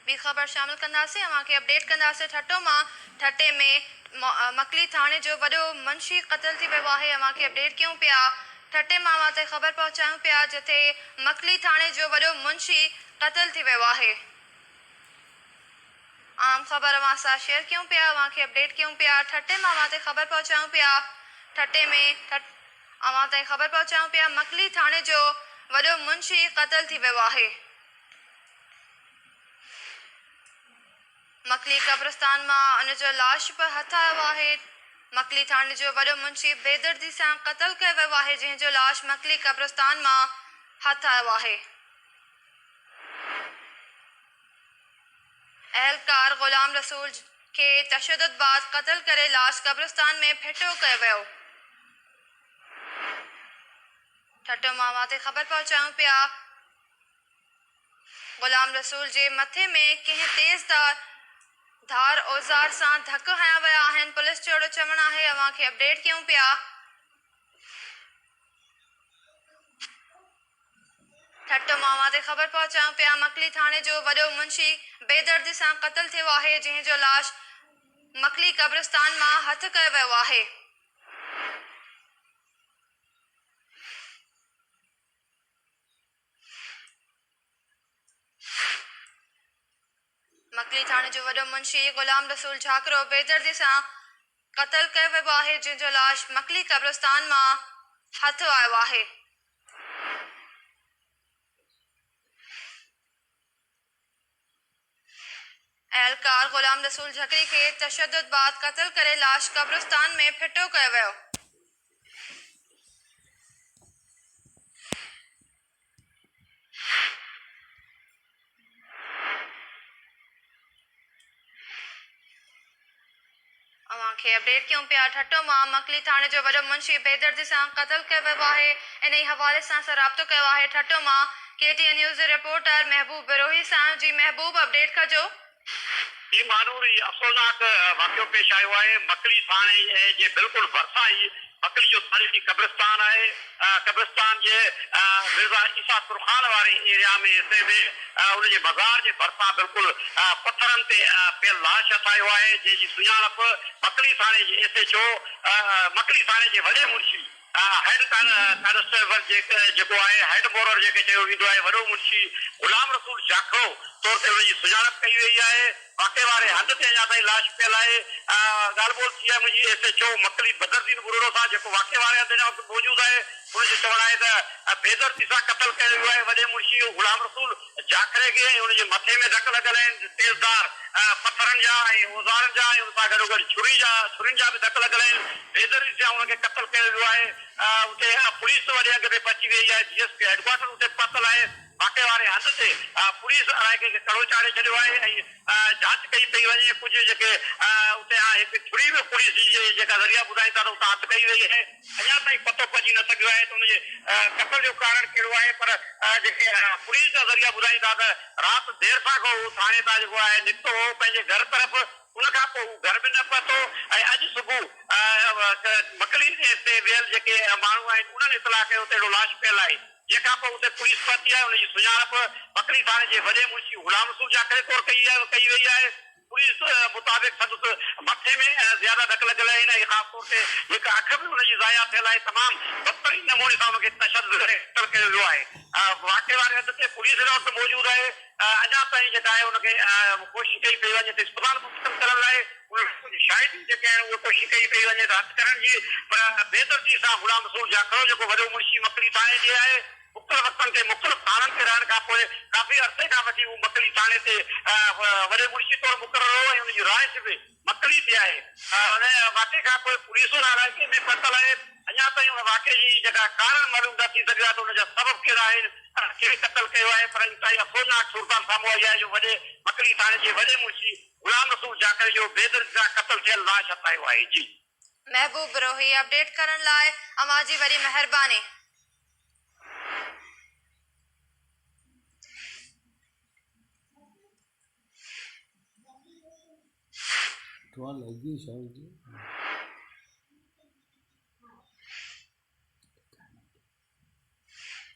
B ख़बर शामिल कंदासीं। अव्हांखे अपडेट कंदासीं ठट्टो मां। ठट्टे में मकली थाणे जो वॾो मुंशी क़तल थी वियो आहे। अव्हांखे अपडेट कयूं पिया। ठट्टे मां ते ख़बर पहुचायूं पिया जिथे मकली थाणे जो वॾो मुंशी क़तल थी वियो आहे। आम ख़बर अव्हां सां शेयर कयूं पिया। अव्हांखे अपडेट कयूं पिया। ठट्टे मां ते ख़बर पहुचायूं पिया। ठट्टे में अव्हां ताईं ख़बर पहुचायूं पिया मकली थाणे जो वॾो मुंशी क़तल थी वियो आहे। मकली कब्रिस्तान मां उनजो लाश बि हथ आयो आहे। मकली थाणे जो वॾो मुंशी बेदर्दी सां क़तल कयो वियो आहे जंहिंजो लाश मकली कब्रिस्तान मां हथ आयो आहे। अहलकार गुलाम रसूल खे तशद्दुद बाद क़तल करे लाश कब्रिस्तान में फिटो कयो वियो। ठट्टो मां ते ख़बर पहुचायूं पिया गुलाम रसूल जे मथे में कंहिं तेज़ धार औज़ार सां धक हया विया आहिनि। पुलिस जो चवणु आहे। अव्हांखे अपडेट कयूं पिया। ठट्टो मां ते ख़बर पहुचायूं पिया मकली थाणे जो वॾो मुंशी बेदर्दी सां क़तल थियो आहे जंहिंजो लाश मकली कब्रिस्तान मां हथ कयो वियो आहे। मकली थाणे जो वॾो मुंशी गुलाम रसूल झाकरो बेदर्दी सां क़तल कयो वियो आहे जंहिंजो लाश मकली कब्रिस्तान मां हथ आयो आहे। अहलकार गुलाम रसूल झकरी खे तशद्दुद बाद क़तल करे लाश कब्रिस्तान में फिटो कयो वियो। अव्हांखे अपडेट कयूं पिया। ठट्टो मां मकली थाणे जो वॾो मुंशी बेदर्दी सां क़तल कयो वियो आहे। इन ई हवाले सां राब्तो कयो आहे ठट्टो मां KTN न्यूज़ रिपोर्टर महबूब बिरोही सां। जी महबूब, अपडेट कजो। ये मानूरी अफसोसनाक वाक़ियो पेश आयो है। मकली थाने जे बिल्कुल भरसा ही मकली जो तारीख़ी कब्रिस्तान है। कब्रिस्तान जे मिर्ज़ा ईसा तुरखान वाले एरिया में हिस्से में उन जे बाज़ार जे भरसा बिल्कुल पत्थरन ते पे लाश हथायो है जंहिंजी सुञाणप मकली थाने जे SHO मकली थाने जे वॾे मुंशी हेड कांस्टेबल जेको आहे हेड मोरर जेके चयो वेंदो आहे वॾो मुंशी गुलाम रसूल झाकरो तौर ते उनजी सुञाणप कई वई आहे। वाक़े वारे हंध ते अञा ताईं लाश पियल आहे। ॻाल्हि ॿोल थी आहे मुंहिंजी SHO मकली बदरदीन गुरूरो सां जेको वाक़े वारे हंध अञा मौजूदु आहे। उनजो चवणु आहे त बेदर्दी सां क़तल कयो वियो आहे वॾे मुंशी गुलाम रसूल झाकरे खे। उनजे मथे में धक लॻल आहिनि तेज़दार पत्थरनि जा ऐं औज़ारनि जा ऐं उन सां गॾोगॾु छुरियुनि जा बि धक लॻल आहिनि। बेदर्दी सां हुनखे क़तल कयो वियो आहे। उते पुलिस वॾे अघ ते पहुची वई आहे। DSP हेडक्वार्टर उते पहुतल आहे। वाक़े वारे हंध ते पुलिस इलाइक़े खे कड़ो चाढ़े छॾियो आहे ऐं जांच कई पई वञे। कुझु जेके उते हिकु छुरी में पुलिस जी जेका ज़रिया ॿुधाइनि था त उतां हथ कई वई आहे। अञा ताईं पतो पइजी न सघियो आहे त उनजे क़तल जो कारण कहिड़ो आहे। पर जेके पुलिस जा ज़रिया ॿुधाइनि था त राति देरि सां खां उहो थाणे तां जेको आहे निकितो हो पंहिंजे घर तरफ़। उनखां पोइ हू घर बि न पहुतो ऐं अॼु सुबुह मकली ते वियल जेके माण्हू आहिनि उन्हनि इतला कयो त अहिड़ो लाश पियल आहे। जंहिंखां पोइ उते पुलिस पहुती आहे। उनजी सुञाणप मकली थाणे जे वॾे मुंशी गुलाम रसूल झाकरे तौरु कई वई आहे। पुलिस मुताबिक़ संदसि मथे में ज़्यादा धक लॻल आहिनि ऐं ख़ासि तौर ते हिकु अखि बि हुनजी ज़ाया थियल आहे। तमामु बदतरीन नमूने सां हुनखे तशद्दुद करे क़तल कयो वियो आहे। वाक़े वारे हंध ते पुलिस हिन वक़्तु मौजूदु आहे। अञा ताईं जेका आहे हुनखे कोशिशि कई पई वञे त इस्पताल मुंतक़िल करण लाइ। कुझु शाहिद जेके आहिनि उहे कोशिशि कई पई वञे त हथु करण जी। पर बेदर्दी सां गुलाम रसूल झाकरो जेको वॾो मुंशी मकली थाणे जे आहे मुख़्तलिफ़ वक़्तनि ते मुख़्तलिफ़ थाननि ते रहण खां पोइ काफ़ी अरसे खां वठी उहो मकली थाणे ते वॾे मुंशी तौरु मुक़ररु हो ऐं हुनजी राइश बि मकली ते आहे। हुन वाक़े खां पोइ पुलिस उन इलाइक़े में पहुतल आहे। अञा ताईं हुन वाक़े जी जेका कारण मालूम न थी सघियो आहे त हुनजा सबब कहिड़ा आहिनि, केरु क़तल कयो आहे। पर ताईं अफ़सोसनाक सूरत साम्हूं आई आहे जो वॾे मकली थाणे जे वॾे मुंशी गुलाम रसूल झाकरे जो बेदर्दी सां क़तल थियल लाश हथायो आहे। जी महबूब बिरोही, अपडेट करण लाइ अव्हां जी वॾी महिरबानी। लगी